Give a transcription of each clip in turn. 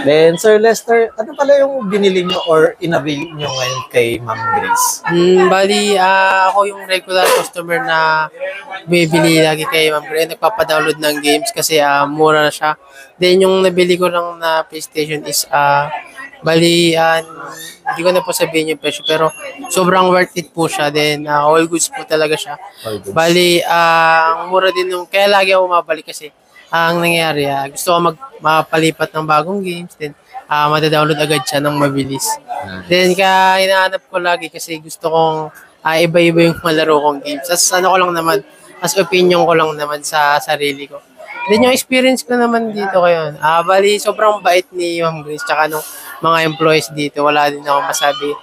Then, Sir Lester, ano pala yung binili nyo or inabil nyo ngayon kay Ma'am Grace? Bali, ako yung regular customer na bibili lagi kay Ma'am Grace. Nagpapadownload ng games kasi mura na siya. Then, yung nabili ko lang na PlayStation is, bali, hindi ko na po sabihin yung presyo, pero sobrang worth it po siya. Then, all goods po talaga siya. Bali, ang mura din nung, kaya lagi ako mabalik kasi ang nangyayari, gusto ko mapalipat ng bagong games, then madadownload agad siya ng mabilis. Then, kaya hinahanap ko lagi kasi gusto kong iba-iba yung malaro kong games. As ano ko lang naman, as opinion ko lang naman sa sarili ko. Then, yung experience ko naman dito ngayon, bali, sobrang bait ni Ma'am Grace, tsaka nung mga employees dito, wala din ako masabi.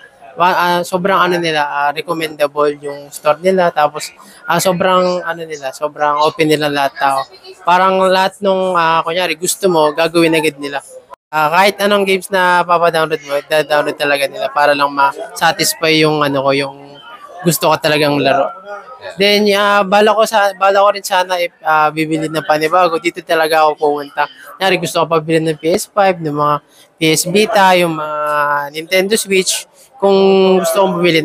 Sobrang ano nila, recommendable yung store nila, tapos sobrang ano nila, sobrang open nila lahat tao. Parang lahat nung kunyari gusto mo, gagawin agad nila. Kahit anong games na papadownload mo, download talaga nila para lang ma-satisfy yung ano ko, yung gusto ko talagang laro. Then bala ko rin sana bibili ng panibago, dito talaga ako pumunta. Kunyari gusto ko pabili ng PS5, ng mga PS Vita, yung mga Nintendo Switch. Kung gusto kong bumili,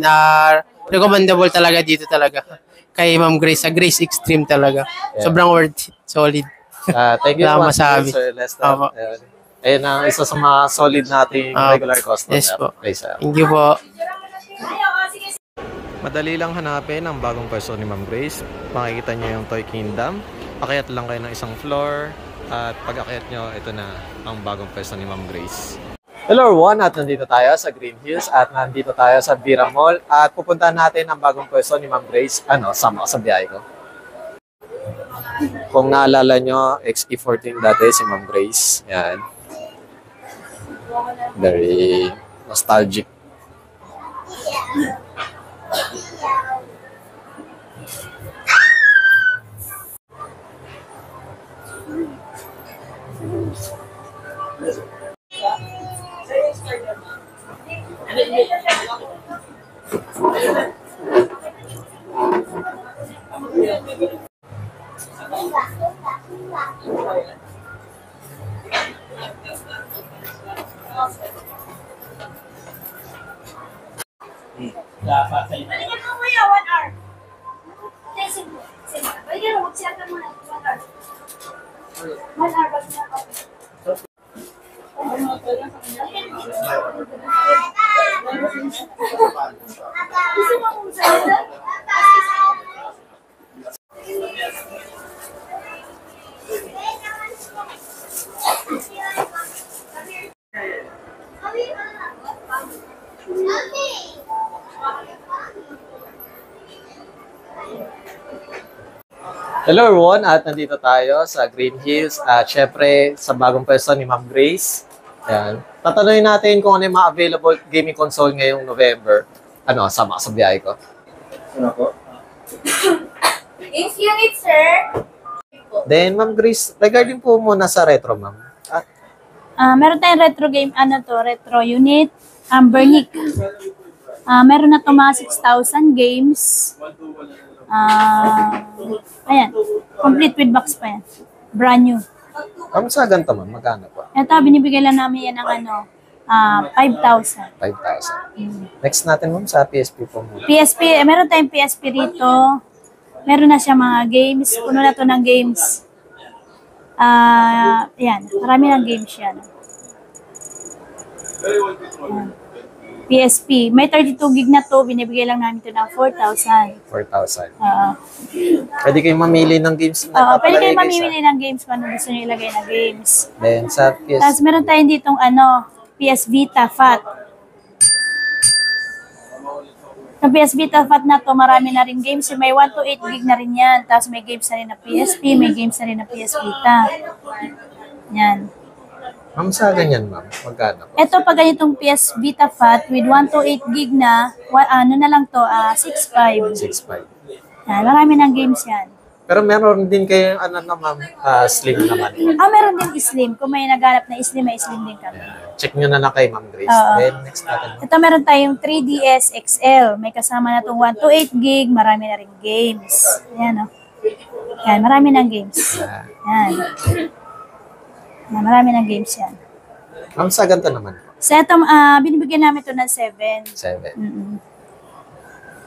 recommendable talaga dito talaga. Kay Ma'am Grace, sa Grace Extreme talaga. Sobrang worth it. Solid. Thank you masabi. Sir Lester. Ayun ang isa sa mga solid nating regular customer. Yes po. Thank you po. Madali lang hanapin ang bagong pwesto ni Ma'am Grace. Makikita niyo yung Toy Kingdom. Akyat lang kayo ng isang floor. At pag akyat nyo, ito na ang bagong pwesto ni Ma'am Grace. Hello everyone, at nandito tayo sa Green Hills at nandito tayo sa Bira Mall at pupuntahan natin ang bagong pwesto ni Ma'am Grace. Sama ka sa biyahe ko. Kung naalala nyo, XE14 dati si Ma'am Grace. Yan. Very nostalgic. Hello everyone, at nandito tayo sa Green Hills at syempre sa bagong pwesto ni Ma'am Grace. Yan. Tatanungin natin kung ano yung mga available gaming console ngayong November. Sama sa biyahe ko. Ano po? Games unit, sir. Then, Ma'am Grace, regarding po muna sa retro, ma'am. Meron tayong retro game, retro unit, Burnick. Meron na ito mga 6,000 games. Ayan, complete with box pa yan. Brand new. Sa ganito, ma'am? Magkano po? Ito, binibigay lang namin yan ng 5,000. 5,000. Next natin, ma'am, sa PSP po muna. PSP, meron tayong PSP rito. Meron na siya mga games. Puno na to ng games. Ayan, marami ng games yan. Ayan. PSP. May 32 gig na to. Binibigay lang namin ito ng 4,000. 4,000. Pwede kayong mamili ng games na pwede kayong mamili ng games kung ano gusto nyo ilagay na games. Then, sa PS... Tapos meron tayong ditong PS Vita Fat. Yung PS Vita Fat na to, marami na rin games. May 1 to 8 gig na rin yan. Tapos may games na rin na PSP, may games na rin na PS Vita. Yan. Ma'am, sa ganyan, ma'am, magkano po? Ito, pag ganitong PS Vita Fat with 1 to 8 gig na, na lang to, 6.5. 6.5. Yan, marami ng games yan. Pero meron din kayong, ma'am, slim naman. Meron din slim. Kung may naghanap na slim, may slim din kami. Check nyo na lang kay Ma'am Grace. Then, next natin. Ito, meron tayong 3DS XL. May kasama na itong 1 to 8 gig. Marami na rin games. Ayan, Yan, marami ng games. Yan. Marami ng games yan. Ma'am, sa ganito naman po. Sa ito, binibigyan namin ito ng 7. 7. Mm-mm.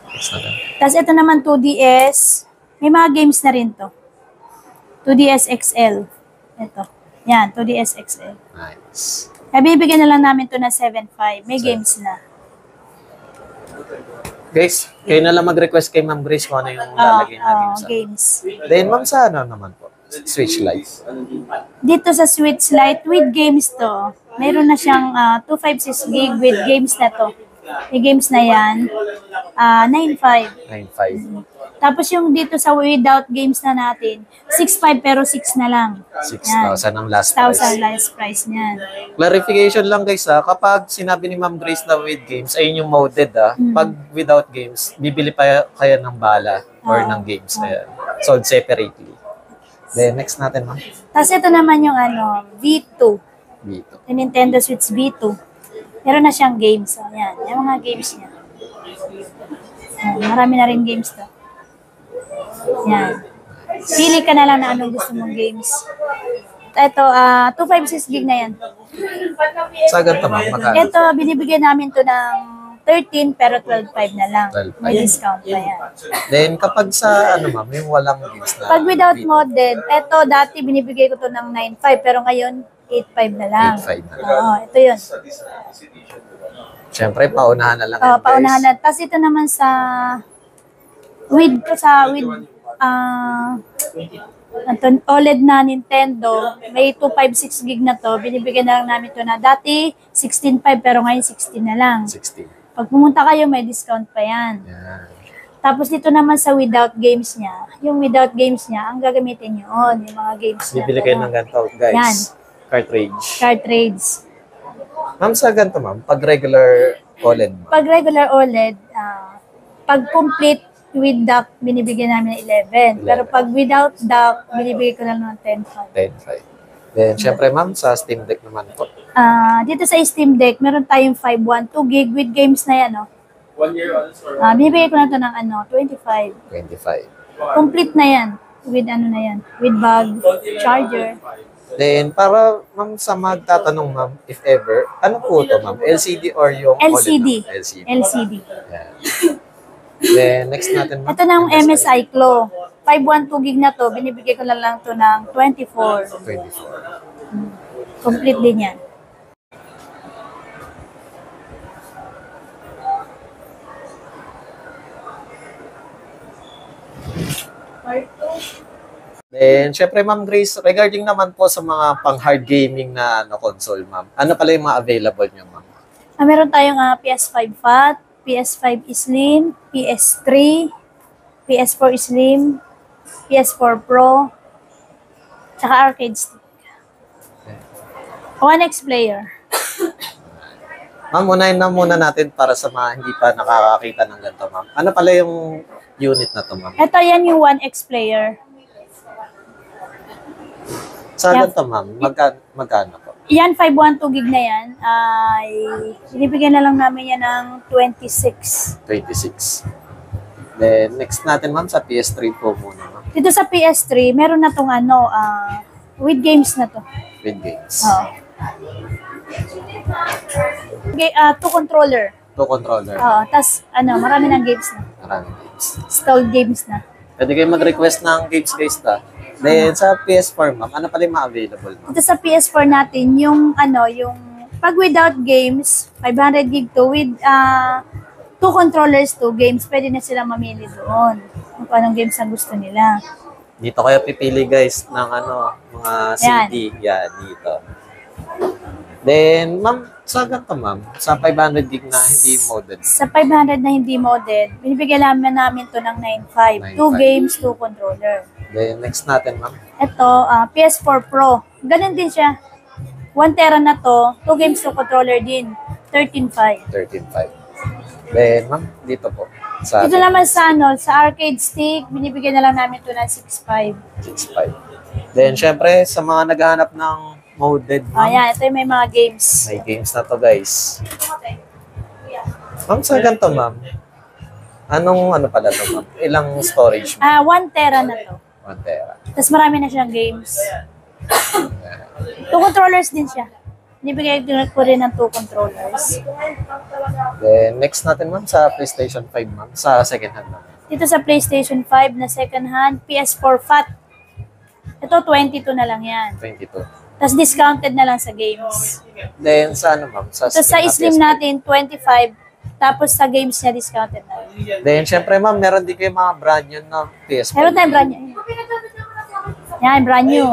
Next natin. Tapos ito naman 2DS. May mga games na rin to. 2DS XL. Ito. Yan, 2DS XL. Nice. Kaya bibigyan na lang namin to ng 7.5. May games na. Guys, kayo na lang mag-request kay Ma'am Grace kung ano yung lalagay na games. Games. Ma'am, sa ano naman po? Switch Lite. Dito sa Switch Lite, with games to, meron na siyang 256 gig with games na to. May games na yan, 9.5. 9.5. Tapos yung dito sa without games na natin, 6.5 pero 6 na lang. 6,000 ang last 6,000 price. last price niyan. Clarification lang guys kapag sinabi ni Ma'am Grace na with games, ayun yung modded Pag without games, bibili pa kaya ng bala or ng games. Ayan. Sold separately. Then next natin ma'am. Tapos ito naman yung V2. Dito. Yung Nintendo Switch V2. Meron na siyang games. So, yan. Yung mga games niya. Yan. Marami na rin games to. Yan. Pili ka na lang na anong gusto mong games. Ito, 256 gig na yan. Sa ganito ma'am, magkano? Ito, binibigyan namin to ng 13 pero 12.5 na lang. 12.5. May discount pa yan. Then kapag sa ano ma'am, yung walang games na Pag without dito, modded, ito dati binibigay ko to ng 9.5 pero ngayon 8.5 na lang. 8.5 na lang. Oo, ito yun. Siyempre, paunahan na lang yan, guys. Paunahan na. Tapos ito naman sa OLED na Nintendo, may 256 gig na to. Binibigyan na lang namin to na dati 16.5 pero ngayon 16 na lang. 16. Pag pumunta kayo, may discount pa yan. Yan. Tapos dito naman sa without games niya, yung without games niya, ang gagamitin nyo yung mga games niya. Bibili kayo ng ganito, guys. Yan. Cartridge. Cartridge. Ma'am, sa ganito ma'am, pag regular OLED ma'am, Pag regular OLED, pag complete with dock, binibigyan namin ng 11. Pero pag without dock, binibigyan ko lang ng 10.5. 10.5. Then, syempre ma'am, sa Steam Deck naman po, Dito sa Steam Deck, meron tayong 512 gig with games na yan, no? 1 year on store. Binibigay ko na to ng 25. 25. Complete na yan. With na yan. With bag, charger. Then, para ma'am sa magtatanong ma'am, if ever, ano po ito ma'am? LCD or yung LCD. OLED ma'am? LCD. LCD. Yan. Then, next natin ma'am. Ito ng MSI Clo. 512 gig na to, binibigay ko na lang to ng 24. 24. Complete din yan. Then, syempre ma'am Grace, regarding naman po sa mga pang-hard gaming na console ma'am, ano pala yung mga available nyo ma'am? Meron tayong PS5 Fat, PS5 Slim, PS3, PS4 Slim, PS4 Pro, tsaka arcade stick. One X player. Ma'am, unahin na muna natin para sa mga hindi pa nakakakita ng ganito ma'am. Ano pala yung unit na to ma'am? Ito yan yung One X player. Sa Yeah. ganito ma'am, magkano po? Yan, 512 gig na yan. Ay, binibigyan na lang namin yan ng 26. 26. Then, next natin ma'am sa PS3 po muna ma'am. Dito sa PS3, meron na tong with games na to. With games. Oo. Okay, two controller. Two controller. Oo, tas marami ng games na. Maraming games. Installed games na. Pwede kayo mag-request ng games guys ta. Then, sa PS4 ma'am, ano pala yung mga available ma'am? Dito sa PS4 natin, yung pag without games, 500 gig to, with two controllers, two games, pwede na sila mamili doon. Kung anong games ang gusto nila. Dito kayo pipili guys ng mga CD. Yan, dito. Then, ma'am, sa ganito ma'am, sa 500 gig na hindi modded. Sa 500 na hindi modded, binibigyan namin to ng 9.5. 2 9.5. games, 2 controller. Then, next natin ma'am. Ito, PS4 Pro. Ganun din siya. 1 tera na to, 2 games, 2 controller din. 13.5. 13.5. Then, ma'am, dito po. Sa Ito naman sa arcade stick, binibigyan na lang namin to ng 6.5. 6.5. Then, syempre, sa mga naghahanap ng modded, ma'am, Ayan, ito yung may mga games. may games na to, guys. Ma'am, sa ganito, ma'am, anong pala to, ma'am? Ilang storage, ma'am? 1 tera na to. 1 tera. Tapos marami na siyang games. 2 controllers din siya. Binibigay ko rin ng 2 controllers. Then, next natin, ma'am, sa PlayStation 5, ma'am. Sa second hand naman. Dito sa PlayStation 5 na second hand, PS4 FAT. Ito, 22 na lang yan. 22. Tapos discounted na lang sa games. Then, sa ano, ma'am? Sa Tapos sa Slim PS5. natin, 25. Tapos sa games niya, discounted na lang. Then, syempre, ma'am, meron din kayo mga brand new na PS5. Meron tayong brand new. Yan, brand new.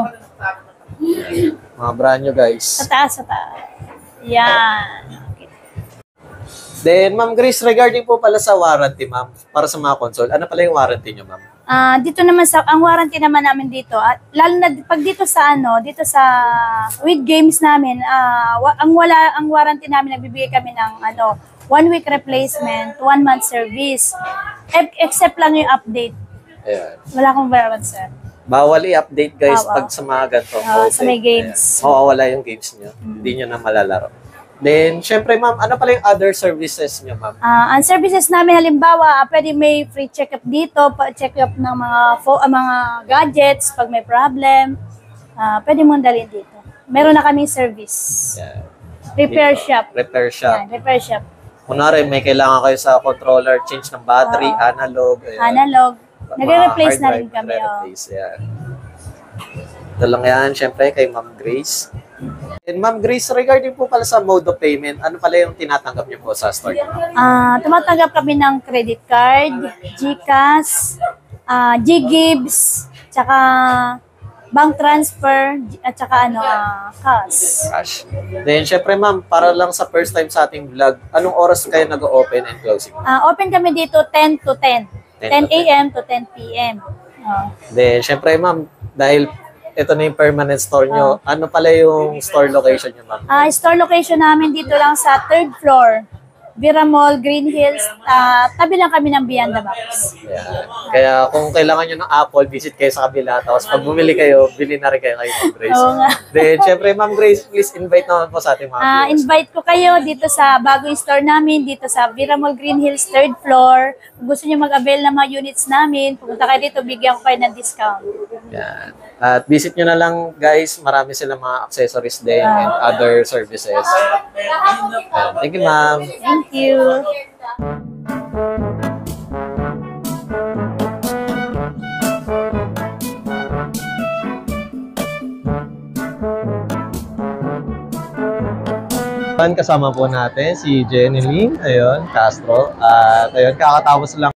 Mga brand new, guys. Sa taas, sa taas. Yan. Okay. Then, ma'am Grace, regarding po pala sa warranty, ma'am, para sa mga console, ano pala yung warranty nyo, ma'am? Dito naman sa ang warranty naman namin dito, at lalo na pag dito sa with games namin, ang warranty namin nagbibigay kami ng 1 week replacement, 1 month service. Except lang yung update. Ayan. Wala akong warranty, sir. Bawal i-update, guys, Oo. pag sa mga ganito. Sa may games. Mawawala yung games nyo. Hindi nyo na malalaro. Then, syempre, ma'am, ano pala yung other services nyo, ma'am? Ang services namin halimbawa, pwede may free check-up dito, check-up ng mga gadgets pag may problem. Pwede mong dalhin dito. Meron na kaming service. Yan. Repair Dito. shop. Repair shop. Yan, repair shop. Kunwari, may kailangan kayo sa controller, change ng battery, analog. Ayan. Analog. Nagre-replace Mga na hard rin drive, kami. nagre-replace, yan. Ito lang yan, syempre, kay Ma'am Grace. And Ma'am Grace, regarding po pala sa mode of payment, ano pala yung tinatanggap niyo po sa store? Tumatanggap kami ng credit card, GCash, GGibs, tsaka bank transfer, at tsaka cash. Cash. Then, syempre ma'am, para lang sa first time sa ating vlog, anong oras kayo nag-open and closing? Open kami dito 10 to 10. 10 a.m. to 10 p.m. Then, syempre ma'am, dahil ito na yung permanent store nyo, ano pala yung store location nyo, ma'am? Store location namin dito lang sa 3rd floor. Vira Mall, Green Hills. Tabi lang kami ng Beyond the Box. Yan. Kaya kung kailangan nyo ng Apple, visit kayo sa kabila. Tapos pag bumili kayo, bili na rin kayo kay Ma'am Grace. Oo nga. Then, syempre, Ma'am Grace, please invite naman po sa ating mga viewers. Invite ko kayo dito sa bagong store namin, dito sa Vira Mall, Green Hills, 3rd floor. Kung gusto nyo mag-avail ng mga units namin, pumunta kayo dito, bigyan ko kayo ng discount. Yan. At visit nyo na lang, guys. Marami silang mga accessories din and other services. Yan. Thank you, ma'am. Thank you. Kasama po natin si Jenny Ling, ayun, Castro. At ayun, kakatapos lang